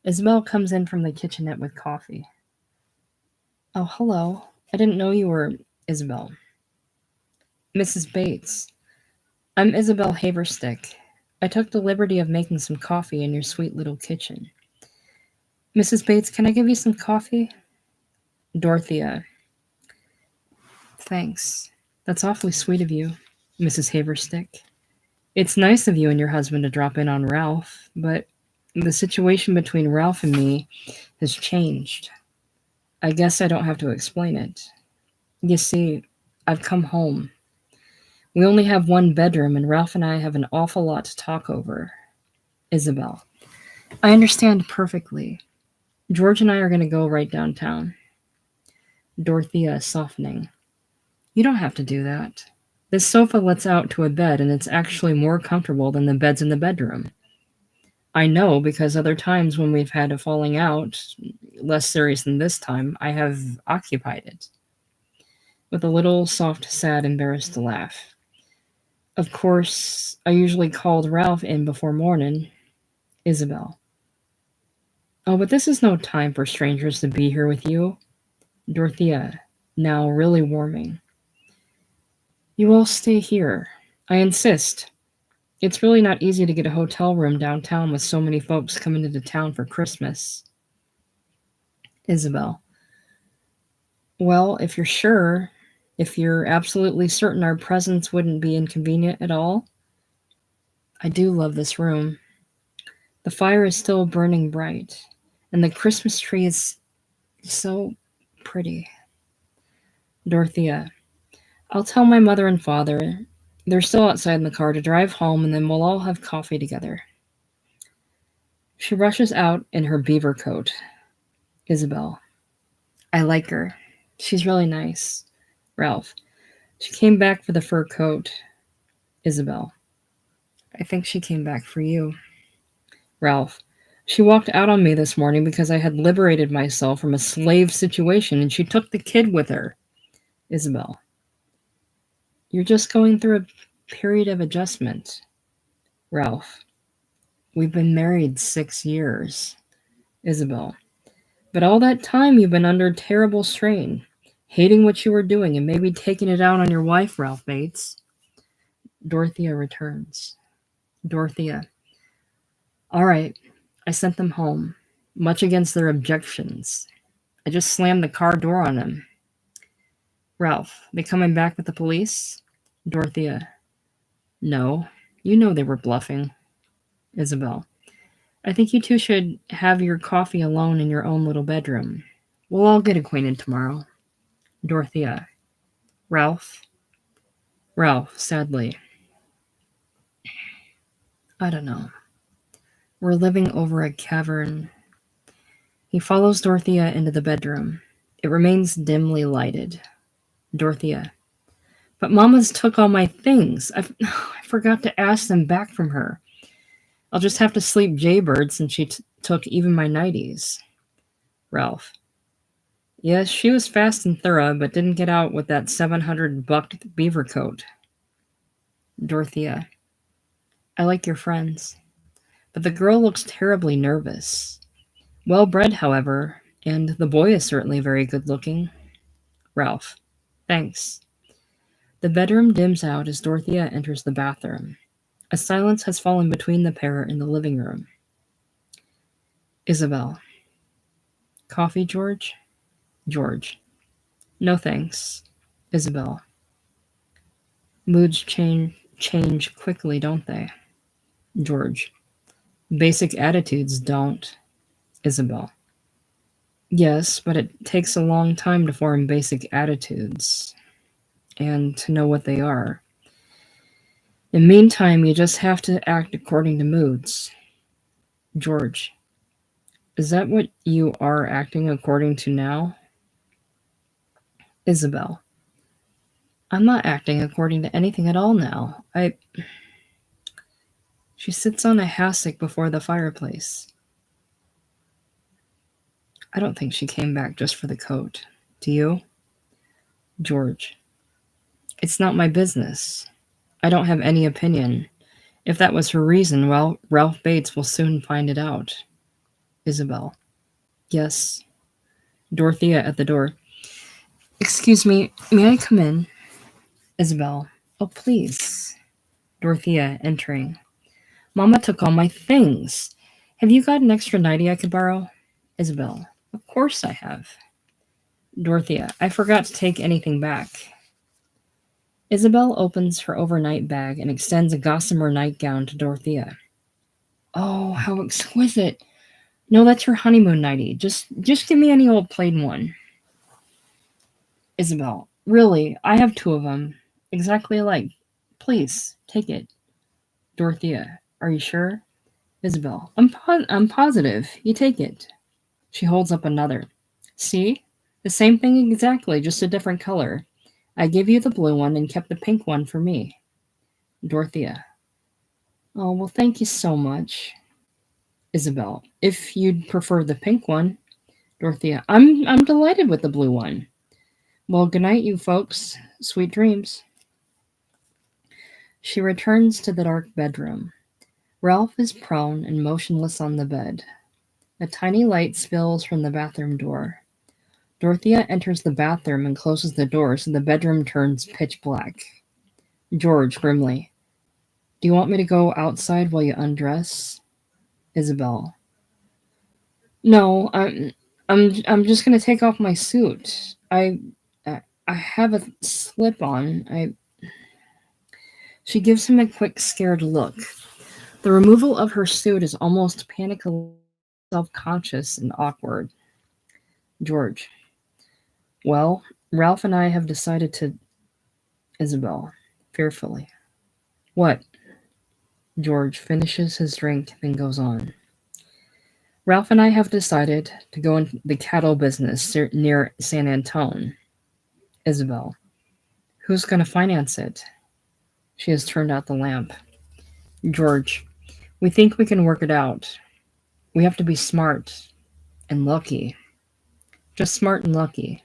Speaker 1: Isabel comes in from the kitchenette with coffee. Oh, hello. I didn't know you were Isabel. Mrs. Bates. I'm Isabel Haverstick. I took the liberty of making some coffee in your sweet little kitchen. Mrs. Bates, can I give you some coffee? Dorothea. Thanks. That's awfully sweet of you, Mrs. Haverstick. It's nice of you and your husband to drop in on Ralph, but the situation between Ralph and me has changed. I guess I don't have to explain it. You see, I've come home. We only have one bedroom, and Ralph and I have an awful lot to talk over. Isabel. I understand perfectly. George and I are going to go right downtown. Dorothea, softening. You don't have to do that. This sofa lets out to a bed, and it's actually more comfortable than the beds in the bedroom. I know, because other times when we've had a falling out, less serious than this time, I have occupied it. With a little soft, sad, embarrassed laugh. Of course, I usually called Ralph in before morning. Isabel. Oh, but this is no time for strangers to be here with you. Dorothea, now really warming. You all stay here. I insist. It's really not easy to get a hotel room downtown with so many folks coming into town for Christmas. Isabel. Well, if you're sure, if you're absolutely certain our presence wouldn't be inconvenient at all. I do love this room. The fire is still burning bright, and the Christmas tree is so pretty. Dorothea. I'll tell my mother and father. They're still outside in the car to drive home, and then we'll all have coffee together. She rushes out in her beaver coat. Isabel. I like her. She's really nice. Ralph. She came back for the fur coat. Isabel. I think she came back for you. Ralph. She walked out on me this morning because I had liberated myself from a slave situation, and she took the kid with her. Isabel. You're just going through a period of adjustment, Ralph. We've been married 6 years, Isabel. But all that time you've been under terrible strain, hating what you were doing and maybe taking it out on your wife, Ralph Bates. Dorothea returns. Dorothea. All right, I sent them home, much against their objections. I just slammed the car door on them. Ralph, they coming back with the police? Dorothea. No, you know they were bluffing. Isabel. I think you two should have your coffee alone in your own little bedroom. We'll all get acquainted tomorrow. Dorothea. Ralph? Ralph, sadly. I don't know. We're living over a cavern. He follows Dorothea into the bedroom. It remains dimly lighted. Dorothea. But Mama's took all my things. I forgot to ask them back from her. I'll just have to sleep jaybird since she took even my nighties. Ralph. Yes, she was fast and thorough, but didn't get out with that $700 beaver coat. Dorothea. I like your friends, but the girl looks terribly nervous. Well bred, however, and the boy is certainly very good looking. Ralph. Thanks. The bedroom dims out as Dorothea enters the bathroom. A silence has fallen between the pair in the living room. Isabel. Coffee, George? George. No thanks. Isabel. Moods change quickly, don't they? George. Basic attitudes don't. Isabel. Yes, but it takes a long time to form basic attitudes and to know what they are. In the meantime, you just have to act according to moods. George. Is that what you are acting according to now? Isabel. I'm not acting according to anything at all now. She sits on a hassock before the fireplace. I don't think she came back just for the coat. Do you? George. It's not my business. I don't have any opinion. If that was her reason, well, Ralph Bates will soon find it out. Isabel. Yes. Dorothea at the door. Excuse me, may I come in? Isabel. Oh, please. Dorothea entering. Mama took all my things. Have you got an extra nightie I could borrow? Isabel. Of course I have. Dorothea. I forgot to take anything back. Isabel opens her overnight bag and extends a gossamer nightgown to Dorothea. Oh, how exquisite. No, that's your honeymoon nightie. Just give me any old plain one. Isabel. Really, I have two of them. Exactly alike. Please, take it. Dorothea. Are you sure? Isabel. I'm positive. You take it. She holds up another. See? The same thing exactly, just a different color. I gave you the blue one and kept the pink one for me. Dorothea. Oh, well, thank you so much. Isabel. If you'd prefer the pink one. Dorothea. I'm delighted with the blue one. Well, good night, you folks. Sweet dreams. She returns to the dark bedroom. Ralph is prone and motionless on the bed. A tiny light spills from the bathroom door. Dorothea enters the bathroom and closes the door so the bedroom turns pitch black. George grimly. Do you want me to go outside while you undress? Isabel. No, I'm just gonna take off my suit. I have a slip on. She gives him a quick scared look. The removal of her suit is almost panically self-conscious and awkward. George. Well, Ralph and I have decided to... Isabel. Fearfully. What? George finishes his drink, then goes on. Ralph and I have decided to go in the cattle business near San Antone. Isabel. Who's going to finance it? She has turned out the lamp. George. We think we can work it out. We have to be smart and lucky. Just smart and lucky.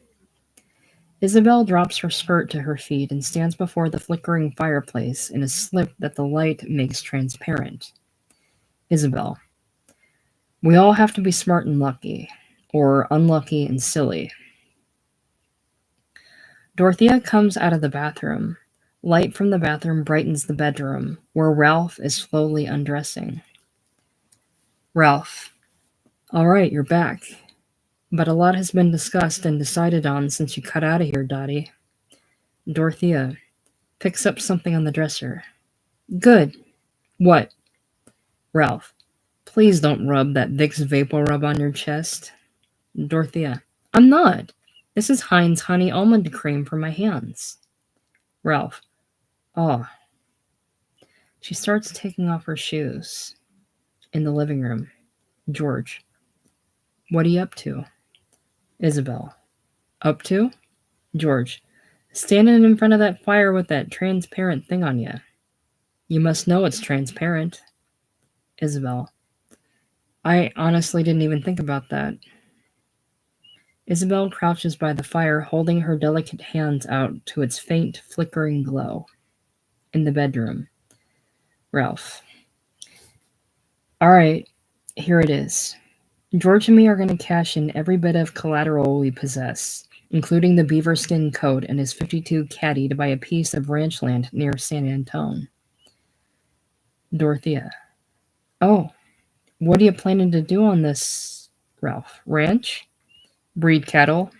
Speaker 1: Isabel drops her skirt to her feet and stands before the flickering fireplace in a slip that the light makes transparent. Isabel. We all have to be smart and lucky, or unlucky and silly. Dorothea comes out of the bathroom. Light from the bathroom brightens the bedroom, where Ralph is slowly undressing. Ralph. All right, you're back. But a lot has been discussed and decided on since you cut out of here, Dottie. Dorothea picks up something on the dresser. Good. What? Ralph. Please don't rub that Vicks Vapor Rub on your chest. Dorothea. I'm not. This is Heinz Honey Almond Cream for my hands. Ralph. Oh. She starts taking off her shoes. In the living room. George. What are you up to? Isabel. Up to? George. Standing in front of that fire with that transparent thing on you. You must know it's transparent. Isabel. I honestly didn't even think about that. Isabel crouches by the fire, holding her delicate hands out to its faint, flickering glow. In the bedroom. Ralph. All right, here it is. George and me are going to cash in every bit of collateral we possess, including the beaver skin coat and his 52 caddy to buy a piece of ranch land near San Antone. Dorothea. Oh, what are you planning to do on this, Ralph? Ranch? Breed cattle?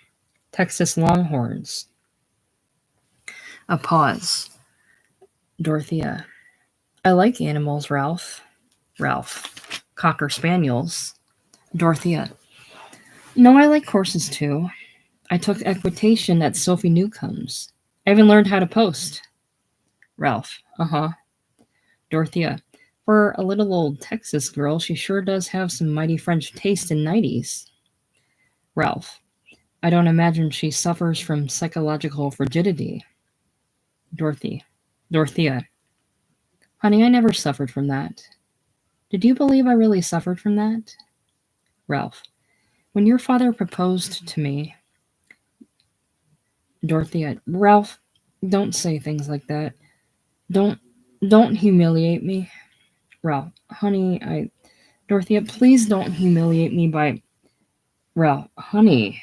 Speaker 1: Texas Longhorns? A pause. Dorothea. I like animals, Ralph. Ralph. Cocker spaniels. Dorothea. No, I like horses too. I took equitation at Sophie Newcomb's. I even learned how to post. Ralph. Uh-huh. Dorothea. For a little old Texas girl, she sure does have some mighty French taste in nighties. Ralph. I don't imagine she suffers from psychological frigidity. Dorothea. Honey, I never suffered from that. Did you believe I really suffered from that? Ralph. When your father proposed to me... Dorothea. Ralph, don't say things like that. Don't humiliate me. Ralph. Honey, Dorothea, please don't humiliate me by... Ralph. Honey.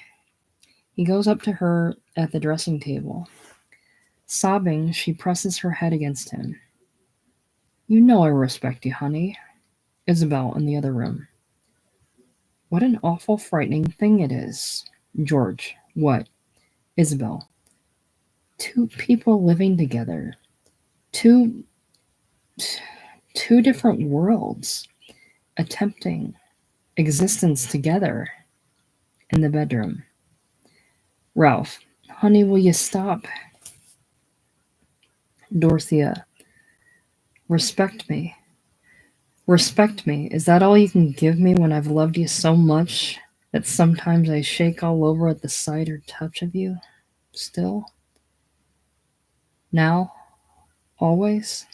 Speaker 1: He goes up to her at the dressing table. Sobbing, she presses her head against him. You know I respect you, honey. Isabel in the other room. What an awful frightening thing it is. George. What? Isabel. Two people living together. Two different worlds. Attempting existence together. In the bedroom. Ralph. Honey, will you stop? Dorothea. Respect me. Respect me. Is that all you can give me when I've loved you so much that sometimes I shake all over at the sight or touch of you? Still? Now? Always?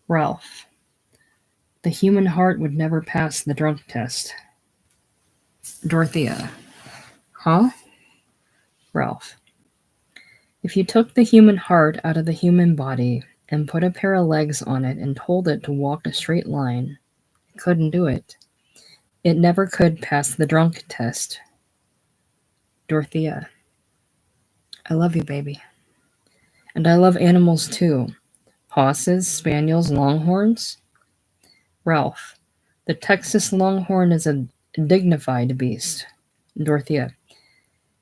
Speaker 1: Ralph. The human heart would never pass the drunk test. Dorothea. Huh? Ralph. If you took the human heart out of the human body and put a pair of legs on it and told it to walk a straight line, it couldn't do it. It never could pass the drunk test. Dorothea. I love you, baby. And I love animals too. Horses, spaniels, longhorns. Ralph. The Texas Longhorn is a dignified beast. Dorothea.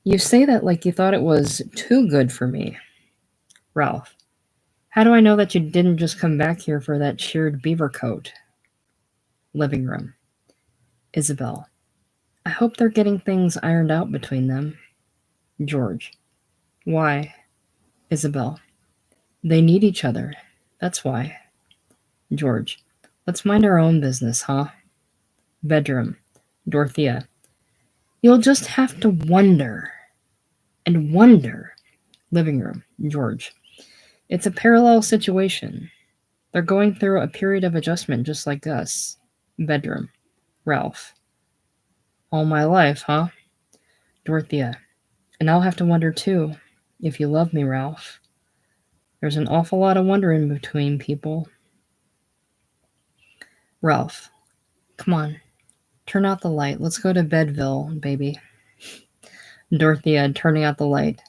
Speaker 1: You say that like you thought it was too good for me. Ralph. How do I know that you didn't just come back here for that sheared beaver coat? Living room. Isabel. I hope they're getting things ironed out between them. George. Why? Isabel. They need each other. That's why. George. Let's mind our own business, huh? Bedroom. Dorothea. You'll just have to wonder. And wonder. Living room. George. It's a parallel situation. They're going through a period of adjustment just like us. Bedroom. Ralph. All my life, huh? Dorothea. And I'll have to wonder too, if you love me, Ralph. There's an awful lot of wondering between people. Ralph, come on, turn out the light. Let's go to Bedville, baby. Dorothea, turning out the light.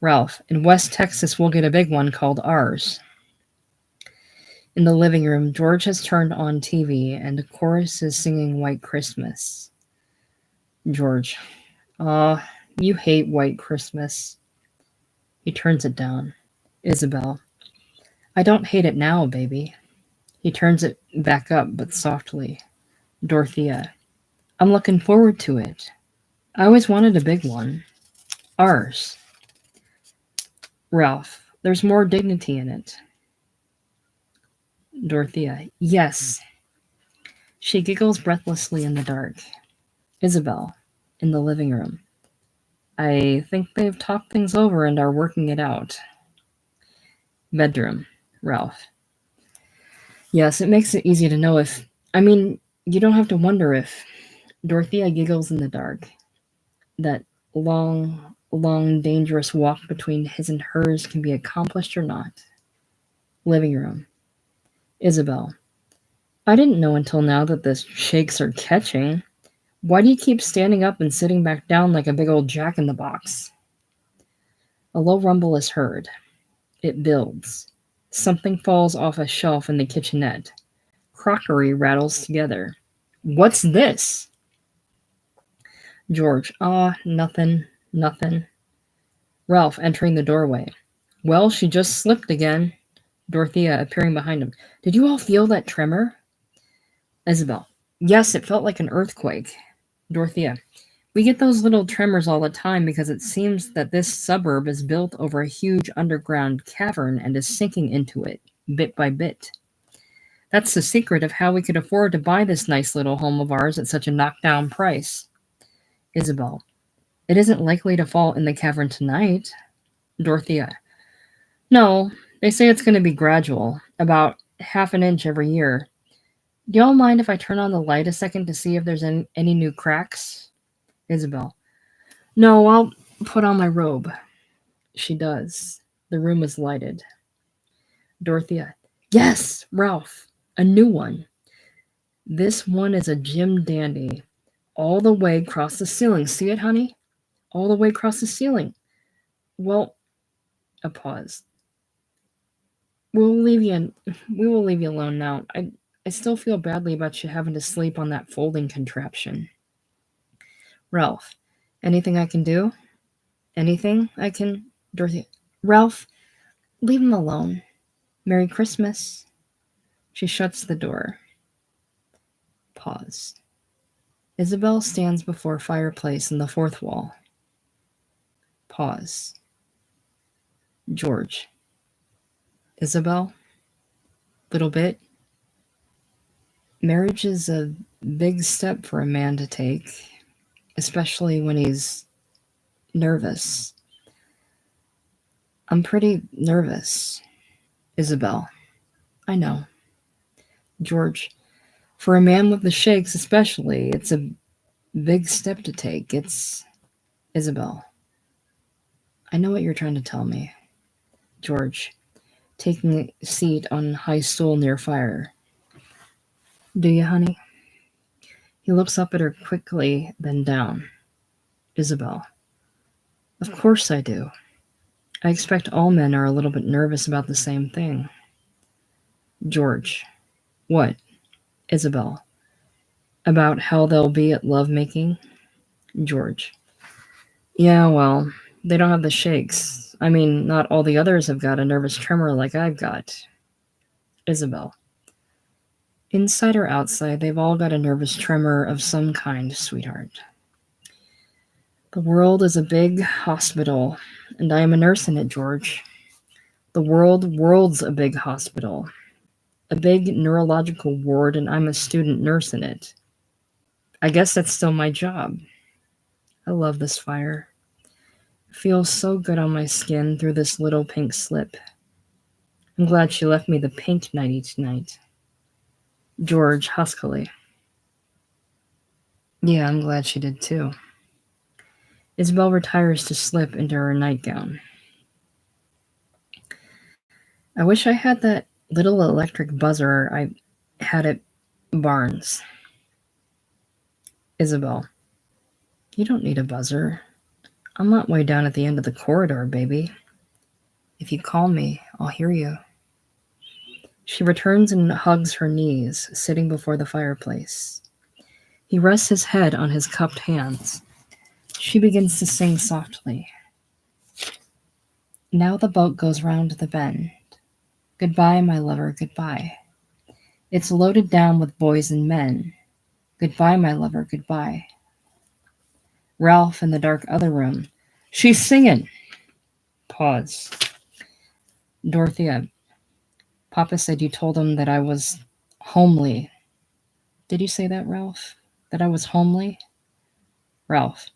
Speaker 1: Ralph, in West Texas, we'll get a big one called ours. In the living room, George has turned on TV and a chorus is singing White Christmas. George, you hate White Christmas. He turns it down. Isabel, I don't hate it now, baby. He turns it back up, but softly. Dorothea, I'm looking forward to it. I always wanted a big one. Ours. Ralph, there's more dignity in it. Dorothea, yes. She giggles breathlessly in the dark. Isabel, in the living room. I think they've talked things over and are working it out. Bedroom. Ralph. Yes, it makes it easy to know if... you don't have to wonder if... Dorothea giggles in the dark. That long, dangerous walk between his and hers can be accomplished or not. Living room. Isabel. I didn't know until now that the shakes are catching. Why do you keep standing up and sitting back down like a big old jack-in-the-box? A low rumble is heard. It builds. Something falls off a shelf in the kitchenette. Crockery rattles together. What's this? George. Nothing. Ralph, entering the doorway. Well, she just slipped again. Dorothea, appearing behind him. Did you all feel that tremor? Isabel. Yes, it felt like an earthquake. Dorothea. We get those little tremors all the time because it seems that this suburb is built over a huge underground cavern and is sinking into it, bit by bit. That's the secret of how we could afford to buy this nice little home of ours at such a knockdown price. Isabel. It isn't likely to fall in the cavern tonight. Dorothea. No, they say it's going to be gradual, about half an inch every year. Do y'all mind if I turn on the light a second to see if there's any new cracks? Isabel. No, I'll put on my robe. She does. The room is lighted. Dorothea. Yes, Ralph. A new one. This one is a Jim Dandy. All the way across the ceiling. See it, honey? All the way across the ceiling. Well, a pause. We will leave you alone now. I still feel badly about you having to sleep on that folding contraption. Ralph, anything I can do? Anything I can... Dorothy. Ralph, leave him alone. Merry Christmas. She shuts the door. Pause. Isabel stands before fireplace in the fourth wall. Pause. George. Isabel? Little bit? Marriage is a big step for a man to take, especially when he's nervous. I'm pretty nervous. Isabel. I know. George. For a man with the shakes especially, it's a big step to take. It's... Isabel. I know what you're trying to tell me. George. Taking a seat on high stool near fire. Do you, honey? He looks up at her quickly, then down. Isabel. Of course I do. I expect all men are a little bit nervous about the same thing. George. What? Isabel. About how they'll be at lovemaking? George. Yeah, well, they don't have the shakes. Not all the others have got a nervous tremor like I've got. Isabel. Inside or outside, they've all got a nervous tremor of some kind, sweetheart. The world is a big hospital, and I am a nurse in it, George. The world's a big hospital. A big neurological ward, and I'm a student nurse in it. I guess that's still my job. I love this fire. It feels so good on my skin through this little pink slip. I'm glad she left me the pink nightie tonight. George, huskily. Yeah, I'm glad she did too. Isabel retires to slip into her nightgown. I wish I had that little electric buzzer I had at Barnes. Isabel, you don't need a buzzer. I'm not way down at the end of the corridor, baby. If you call me, I'll hear you. She returns and hugs her knees, sitting before the fireplace. He rests his head on his cupped hands. She begins to sing softly. Now the boat goes round the bend. Goodbye, my lover, goodbye. It's loaded down with boys and men. Goodbye, my lover, goodbye. Ralph in the dark other room. She's singing. Pause. Dorothea. Papa said you told him that I was homely. Did you say that, Ralph? That I was homely? Ralph.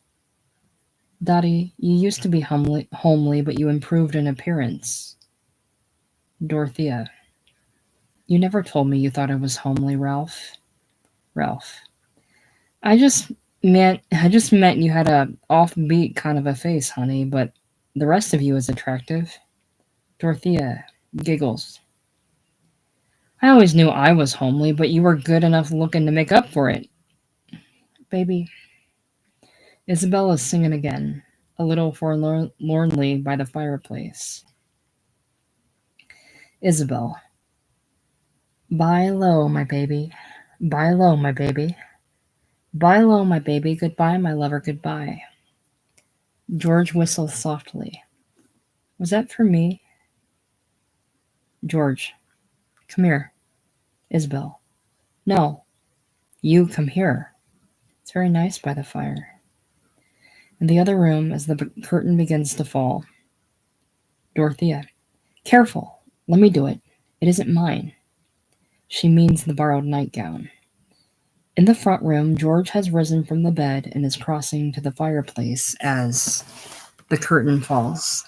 Speaker 1: Dottie, you used to be homely, but you improved in appearance. Dorothea. You never told me you thought I was homely, Ralph. Ralph. I just meant you had a offbeat kind of a face, honey, but the rest of you is attractive. Dorothea giggles. I always knew I was homely, but you were good enough looking to make up for it. Baby. Isabella's singing again, a little forlornly by the fireplace. Isabel. Bye low, my baby. Bye low, my baby. Bye low, my baby. Goodbye, my lover, goodbye. George whistles softly. Was that for me? George. Come here. Isabel. No. You come here. It's very nice by the fire. In the other room, as the curtain begins to fall. Dorothea. Careful. Let me do it. It isn't mine. She means the borrowed nightgown. In the front room, George has risen from the bed and is crossing to the fireplace as the curtain falls.